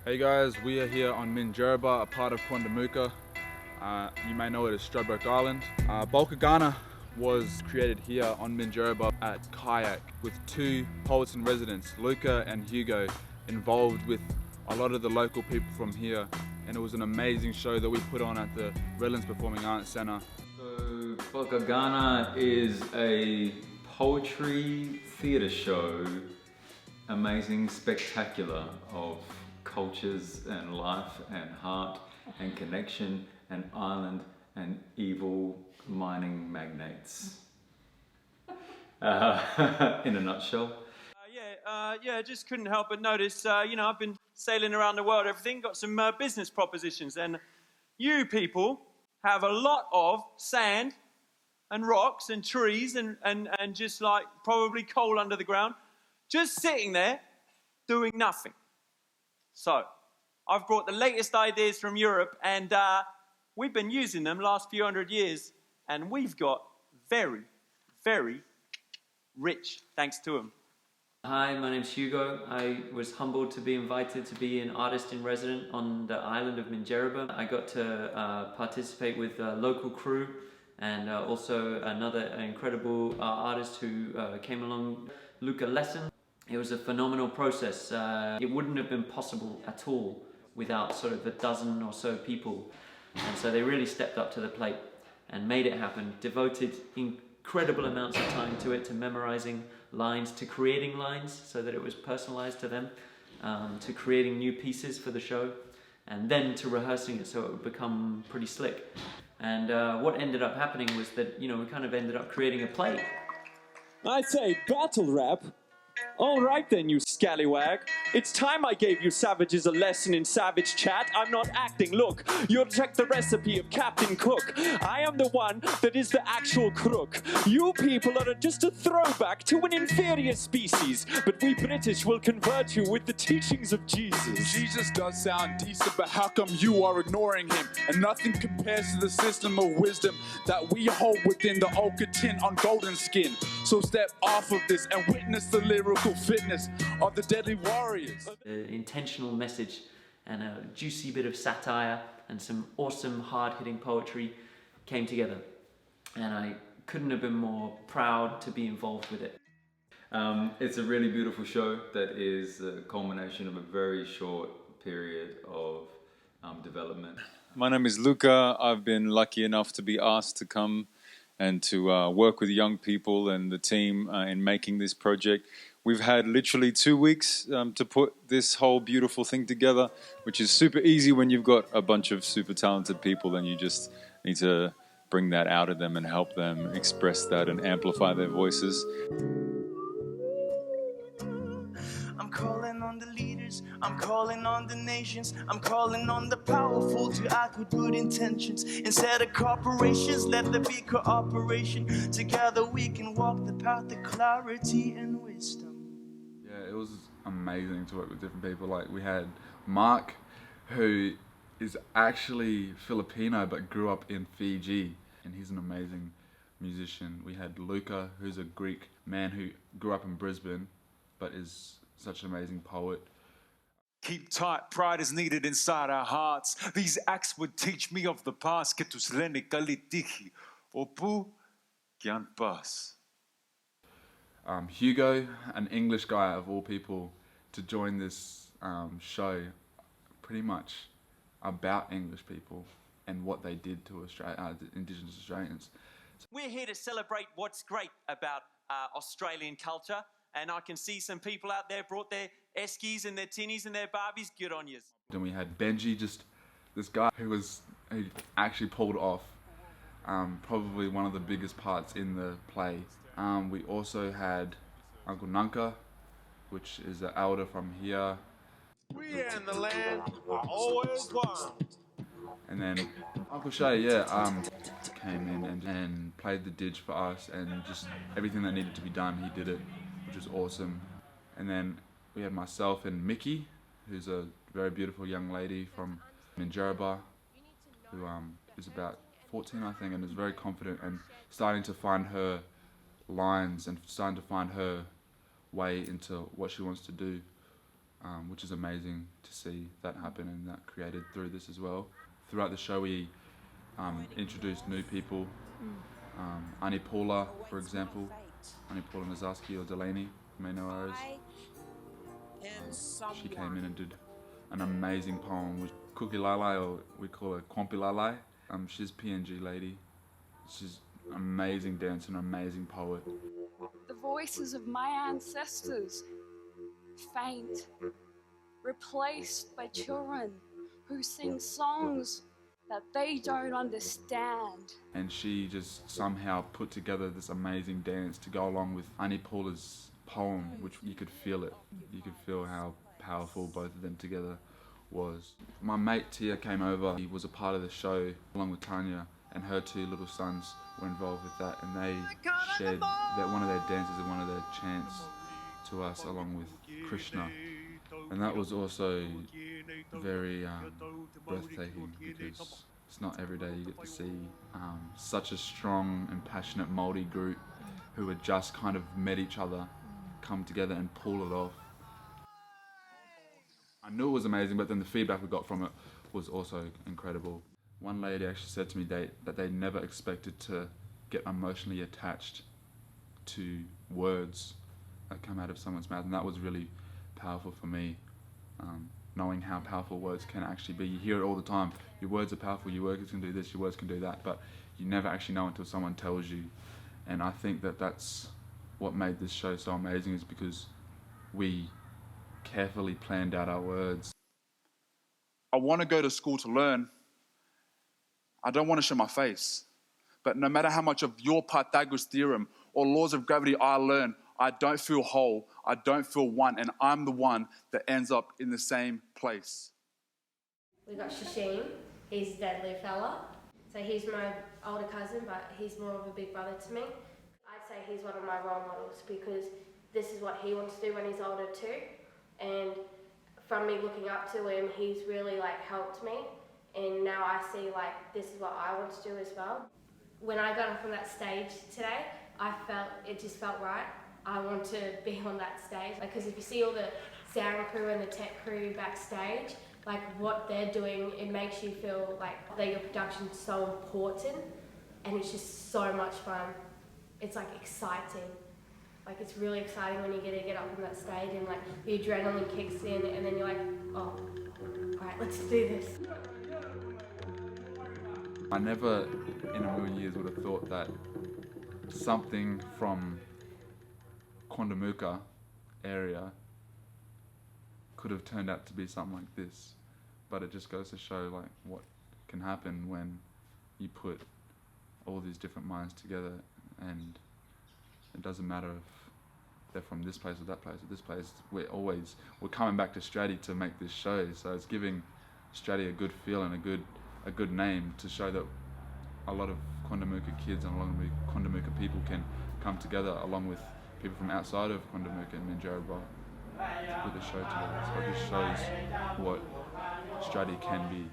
Hey guys, we are here on Minjerribah, a part of Quandamooka. You may know it as Stradbroke Island. Balka Gana was created here on Minjerribah at QYAC with two poets in residence, Luka and Hugo, involved with a lot of the local people from here. And it was an amazing show that we put on at the Redlands Performing Arts Centre. So Balka Gana is a poetry theatre show, amazing, spectacular, of cultures and life and heart and connection and island and evil mining magnates. In a nutshell. Just couldn't help but notice, I've been sailing around the world, everything, got some business propositions, and you people have a lot of sand and rocks and trees and just like probably coal under the ground, just sitting there doing nothing. So, I've brought the latest ideas from Europe, and we've been using them last few hundred years, and we've got very, very rich thanks to them. Hi, my name's Hugo. I was humbled to be invited to be an artist in residence on the island of Minjerribah. I got to participate with a local crew and also another incredible artist who came along, Luka Lesson. It was a phenomenal process. It wouldn't have been possible at all without sort of a dozen or so people. And so they really stepped up to the plate and made it happen, devoted incredible amounts of time to it, to memorizing lines, to creating lines so that it was personalized to them, to creating new pieces for the show, and then to rehearsing it so it would become pretty slick. And what ended up happening was that, we kind of ended up creating a play. I say, battle rap? All right then, you scallywag. It's time I gave you savages a lesson in savage chat. I'm not acting. Look, you'll check the recipe of Captain Cook. I am the one that is the actual crook. You people are just a throwback to an inferior species, but we British will convert you with the teachings of Jesus. Jesus does sound decent, but how come you are ignoring him? And nothing compares to the system of wisdom that we hold within the ochre tint on golden skin. So step off of this and witness the lyrical fitness of the deadly warriors. An intentional message and a juicy bit of satire and some awesome hard-hitting poetry came together, and I couldn't have been more proud to be involved with it. It's a really beautiful show that is a culmination of a very short period of development. My name is Luka. I've been lucky enough to be asked to come and to work with young people and the team in making this project. We've had literally 2 weeks to put this whole beautiful thing together, which is super easy when you've got a bunch of super talented people and you just need to bring that out of them and help them express that and amplify their voices. I'm calling on the leaders, I'm calling on the nations, I'm calling on the powerful to act with good intentions. Instead of corporations, let there be cooperation. Together we can walk the path of clarity and wisdom. Yeah, it was amazing to work with different people. Like we had Mark, who is actually Filipino but grew up in Fiji, and he's an amazing musician. We had Luka, who's a Greek man who grew up in Brisbane but is such an amazing poet. Keep tight, pride is needed inside our hearts. These acts would teach me of the past. Ketusleni kalitiki, opu kian pas. Hugo, an English guy of all people, to join this show, pretty much about English people and what they did to Indigenous Australians. We're here to celebrate what's great about Australian culture, and I can see some people out there brought their eskies and their tinnies and their barbies. Good on yous. Then we had Benji, just this guy who actually pulled off probably one of the biggest parts in the play. We also had Uncle Nunka, which is an elder from here. We in the land are always one. And then Uncle Shay, came in and played the didge for us, and just everything that needed to be done, he did it, which was awesome. And then we had myself and Mickey, who's a very beautiful young lady from Minjerribah, who is about 14, I think, and is very confident and starting to find her lines and starting to find her way into what she wants to do. which is amazing to see that happen and that created through this as well. Throughout the show we introduced new people. Paula, for example, Paula Nazarski or Delaney, you may know hers. She came in and did an amazing poem with Kopilalai, or we call her Kopilalai. She's a PNG lady. She's an amazing dancer and an amazing poet. The voices of my ancestors faint, replaced by children who sing songs that they don't understand. And she just somehow put together this amazing dance to go along with Paula's poem, which you could feel it. You could feel how powerful both of them together was. My mate Tia came over. He was a part of the show along with Tanya, and her two little sons were involved with that, and they shared that one of their dances and one of their chants to us along with Krishna. And that was also very breathtaking, because it's not every day you get to see such a strong and passionate Māori group who had just kind of met each other come together and pull it off. I knew it was amazing, but then the feedback we got from it was also incredible. One lady actually said to me that they never expected to get emotionally attached to words that come out of someone's mouth, and that was really powerful for me, knowing how powerful words can actually be. You hear it all the time, your words are powerful, your words can do this, your words can do that, but you never actually know until someone tells you. And I think that that's what made this show so amazing, is because we carefully planned out our words. I want to go to school to learn. I don't want to show my face. But no matter how much of your Pythagoras theorem or laws of gravity I learn, I don't feel whole, I don't feel one, and I'm the one that ends up in the same place. We got Sachem, he's a deadly fella. So he's my older cousin, but he's more of a big brother to me. I'd say he's one of my role models, because this is what he wants to do when he's older too. And from me looking up to him, he's really helped me. And now I see this is what I want to do as well. When I got up on that stage today, it just felt right. I want to be on that stage. Because if you see all the sound crew and the tech crew backstage, what they're doing, it makes you feel that your production's so important, and it's just so much fun. It's exciting. It's really exciting when you get up on that stage and the adrenaline kicks in, and then you're oh, alright, let's do this. I never in a million years would have thought that something from Quandamooka area could have turned out to be something like this. But it just goes to show what can happen when you put all these different minds together, and it doesn't matter if they're from this place or that place or this place. We're coming back to Stratty to make this show, so it's giving Stratty a good feel and a good name to show that a lot of Quandamooka kids and a lot of Quandamooka people can come together along with people from outside of Quandamooka and Minjerribah to put the show together. So it just shows what Stratty can be.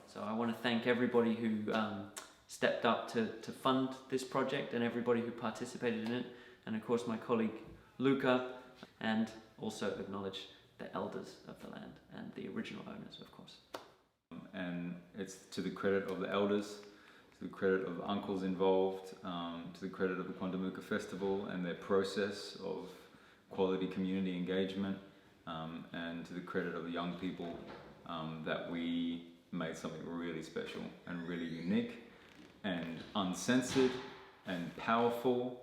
So I want to thank everybody who stepped up to fund this project, and everybody who participated in it, and of course my colleague Luka, and also acknowledge the elders of the land and the original owners, of course. And it's to the credit of the elders, to the credit of uncles involved, to the credit of the Quandamooka Festival and their process of quality community engagement, and to the credit of the young people that we made something really special and really unique and uncensored and powerful,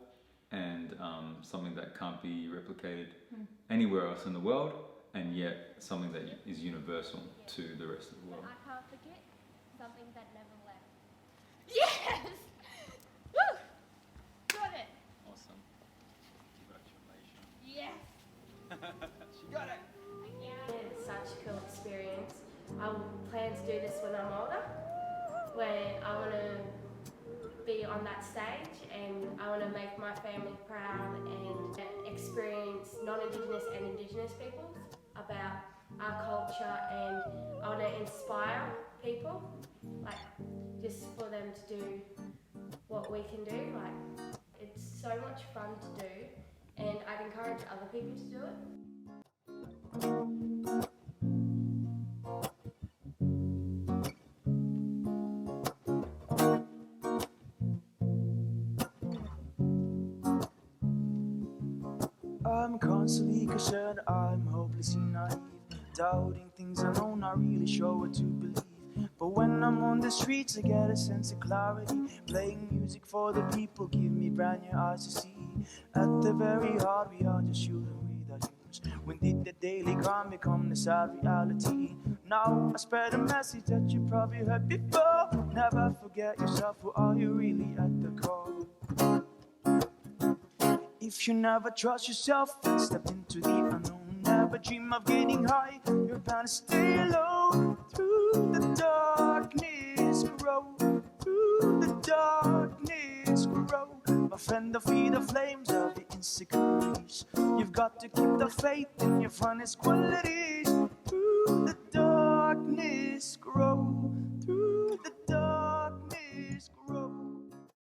and something that can't be replicated anywhere else in the world, and yet something that is universal to the rest of the world. I can't forget something that never left. Yes! Woo! Got it! Awesome. Congratulations. Yes! She got it! It's such a cool experience. I plan to do this when I'm older, when I want to be on that stage, and I want to make my family proud and experience non-Indigenous and Indigenous peoples about our culture, and I want to inspire people, like just for them to do what we can do. Like it's so much fun to do, and I'd encourage other people to do it. I'm constantly concerned, I'm hopelessly naive, doubting things I know, not really sure what to believe. But when I'm on the streets, I get a sense of clarity. Playing music for the people give me brand new eyes to see. At the very heart, we are just children without humans. When did the daily crime become the sad reality? Now I spread a message that you probably heard before. Never forget yourself, who are you really at the core? If you never trust yourself, step into the unknown. Never dream of getting high, you're bound to stay low. Through the darkness, grow. Through the darkness, grow. My friend, defeat the flames of the insecurities. You've got to keep the faith in your finest qualities. Through the